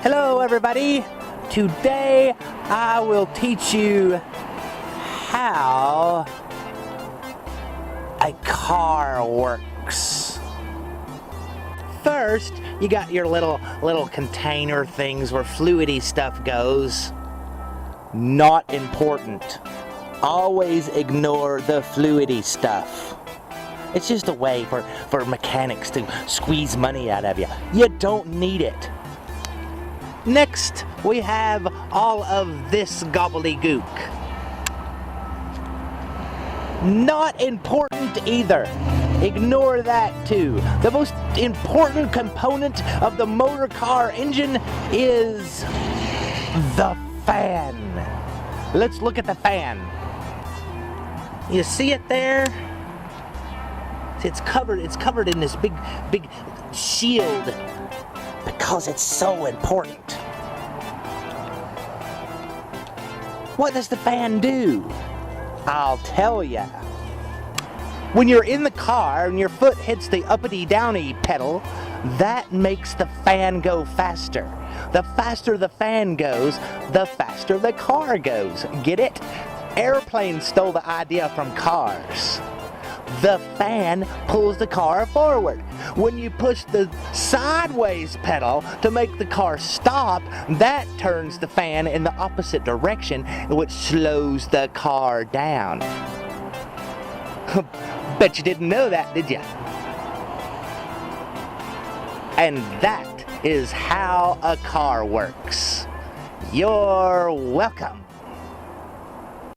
Hello everybody! Today I will teach you how a car works. First, you got your little container things where fluidy stuff goes. Not important. Always ignore the fluidy stuff. It's just a way for mechanics to squeeze money out of you. You don't need it. Next, we have all of this gobbledygook. Not important either. Ignore that too. The most important component of the motor car engine is the fan. Let's look at the fan. You see it there? See, it's covered in this big shield because it's so important. What does the fan do? I'll tell ya. When you're in the car and your foot hits the uppity-downy pedal, that makes the fan go faster. The faster the fan goes, the faster the car goes. Get it? Airplanes stole the idea from cars. The fan pulls the car forward. When you push the sideways pedal to make the car stop, that turns the fan in the opposite direction, which slows the car down. Bet you didn't know that, did you? And that is how a car works. You're welcome.